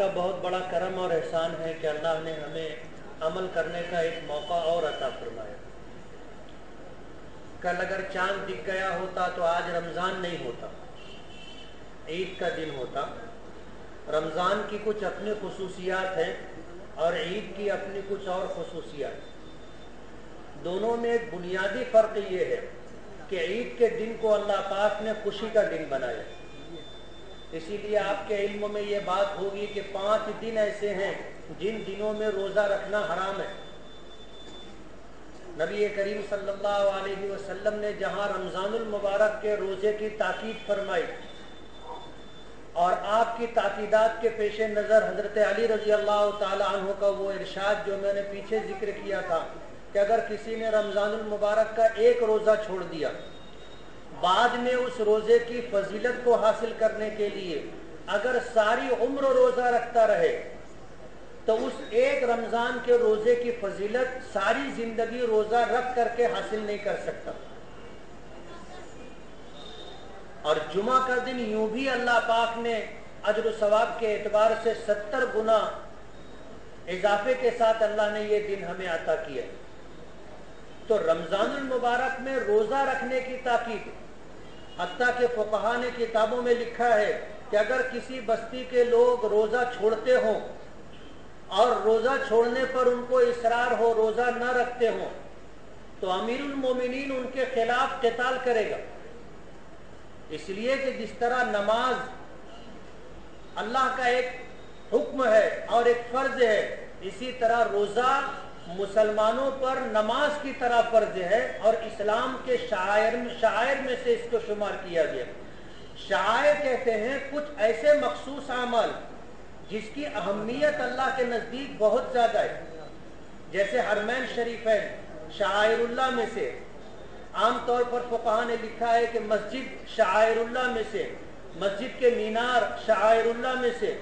کا بہت بڑا کرم اور احسان ہے کہ اللہ نے ہمیں عمل کرنے کا ایک موقع اور عطا فرمایا۔ کل اگر چاند دکھ گیا ہوتا تو آج رمضان نہیں ہوتا، عید کا دن ہوتا۔ رمضان کی کچھ اپنی خصوصیات ہیں اور عید کی اپنی کچھ اور خصوصیات۔ دونوں میں ایک بنیادی فرق یہ ہے کہ عید کے دن کو اللہ پاک نے خوشی کا دن بنایا، اسی لیے آپ کے علم میں یہ بات ہوگی کہ 5 دن ایسے ہیں جن دنوں میں روزہ رکھنا حرام ہے۔ نبی کریم صلی اللہ علیہ وسلم نے جہاں رمضان المبارک کے روزے کی تاکید فرمائی اور آپ کی تاکیدات کے پیش نظر حضرت علی رضی اللہ تعالی عنہ کا وہ ارشاد جو میں نے پیچھے ذکر کیا تھا کہ اگر کسی نے رمضان المبارک کا ایک روزہ چھوڑ دیا، بعد میں اس روزے کی فضیلت کو حاصل کرنے کے لیے اگر ساری عمر روزہ رکھتا رہے تو اس ایک رمضان کے روزے کی فضیلت ساری زندگی روزہ رکھ کر کے حاصل نہیں کر سکتا۔ اور جمعہ کا دن یوں بھی اللہ پاک نے اجر و ثواب کے اعتبار سے 70 گنا اضافے کے ساتھ اللہ نے یہ دن ہمیں عطا کیا۔ تو رمضان المبارک میں روزہ رکھنے کی تاکید، حتیٰ کہ فقہا نے کتابوں میں لکھا ہے کہ اگر کسی بستی کے لوگ روزہ چھوڑتے ہوں اور روزہ چھوڑنے پر ان کو اصرار ہو، روزہ نہ رکھتے ہوں، تو امیر المومنین ان کے خلاف قتال کرے گا، اس لیے کہ جس طرح نماز اللہ کا ایک حکم ہے اور ایک فرض ہے، اسی طرح روزہ مسلمانوں پر نماز کی طرح فرض ہے اور اسلام کے شعائر میں سے اس کو شمار کیا گیا۔ شعائر کہتے ہیں کچھ ایسے مخصوص اعمال جس کی اہمیت اللہ کے نزدیک بہت زیادہ ہے، جیسے حرمین شریفین شعائر اللہ میں سے، عام طور پر فقہا نے لکھا ہے کہ مسجد شعائر اللہ میں سے، مسجد کے مینار شعائر اللہ میں سے۔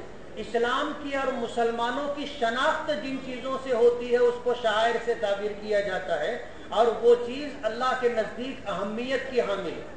اسلام کی اور مسلمانوں کی شناخت جن چیزوں سے ہوتی ہے اس کو شعائر سے تعبیر کیا جاتا ہے، اور وہ چیز اللہ کے نزدیک اہمیت کی حامل ہے۔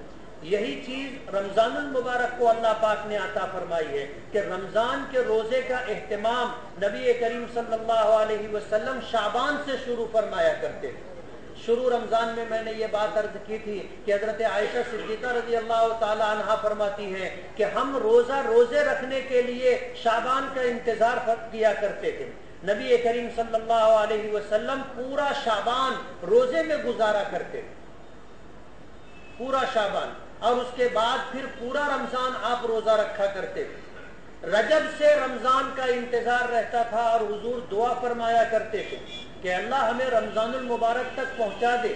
یہی چیز رمضان المبارک کو اللہ پاک نے عطا فرمائی ہے کہ رمضان کے روزے کا اہتمام نبی کریم صلی اللہ علیہ وسلم شعبان سے شروع فرمایا کرتے تھے۔ شروع رمضان میں نے یہ بات عرض کی تھی کہ حضرت عائشہ صدیقہ رضی اللہ تعالی عنہا فرماتی ہیں کہ ہم روزے رکھنے کے لیے شعبان کا انتظار کیا کرتے تھے۔ نبی کریم صلی اللہ علیہ وسلم پورا شعبان روزے میں گزارا کرتے تھے، پورا شعبان، اور اس کے بعد پھر پورا رمضان آپ روزہ رکھا کرتے تھے۔ رجب سے رمضان کا انتظار رہتا تھا اور حضور دعا فرمایا کرتے تھے کہ اللہ ہمیں رمضان المبارک تک پہنچا دے۔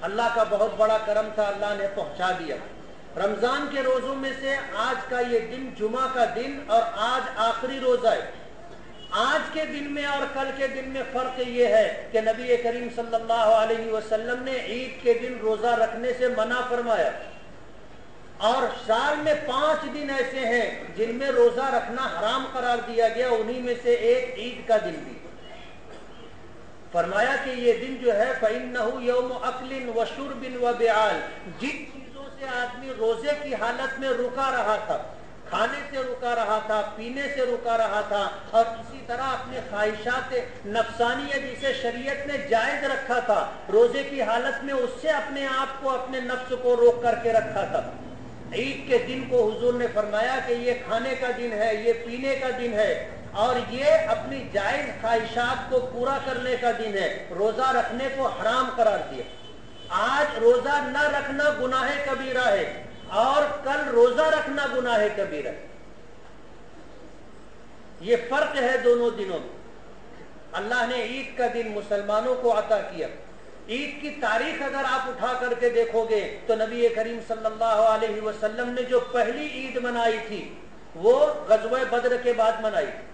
اللہ کا بہت بڑا کرم تھا، اللہ نے پہنچا دیا۔ رمضان کے روزوں میں سے آج کا یہ دن جمعہ کا دن اور آج آخری روزہ ہے۔ آج کے دن میں اور کل کے دن میں فرق یہ ہے کہ نبی کریم صلی اللہ علیہ وسلم نے عید کے دن روزہ رکھنے سے منع فرمایا، اور سال میں 5 دن ایسے ہیں جن میں روزہ رکھنا حرام قرار دیا گیا، انہی میں سے ایک عید کا دن بھی۔ فرمایا کہ یہ دن جو ہے فَإِنَّهُ يَوْمُ أَكْلٍ وَشُرْبٍ وَبِعَالٍ، جن چیزوں سے آدمی روزے کی حالت میں رکا رہا تھا، کھانے سے رکا رہا تھا، پینے سے رکا رہا تھا، اور اسی طرح اپنے خواہشات نفسانیہ جسے شریعت نے جائز رکھا تھا، روزے کی حالت میں اس سے اپنے آپ کو، اپنے نفس کو روک کر کے رکھا تھا۔ عید کے دن کو حضور نے فرمایا کہ یہ کھانے کا دن ہے، یہ پینے کا دن ہے، اور یہ اپنی جائز خواہشات کو پورا کرنے کا دن ہے، روزہ رکھنے کو حرام قرار دیا۔ آج روزہ نہ رکھنا گناہ کبیرہ ہے اور کل روزہ رکھنا گناہ کبیرہ ہے۔ یہ فرق ہے دونوں دنوں میں۔ اللہ نے عید کا دن مسلمانوں کو عطا کیا۔ عید کی تاریخ اگر آپ اٹھا کر کے دیکھو گے تو نبی کریم صلی اللہ علیہ وسلم نے جو پہلی عید منائی تھی وہ غزوہ بدر کے بعد منائی تھی۔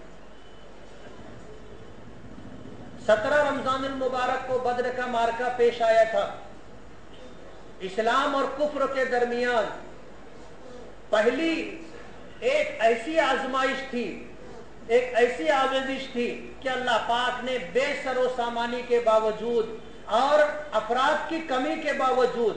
17 رمضان المبارک کو بدر کا معرکہ پیش آیا تھا۔ اسلام اور کفر کے درمیان پہلی ایک ایسی آزمائش تھی، ایک ایسی آزمائش تھی کہ اللہ پاک نے بے سر و سامانی کے باوجود اور افراد کی کمی کے باوجود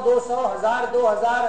200, 1000, 2000,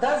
10,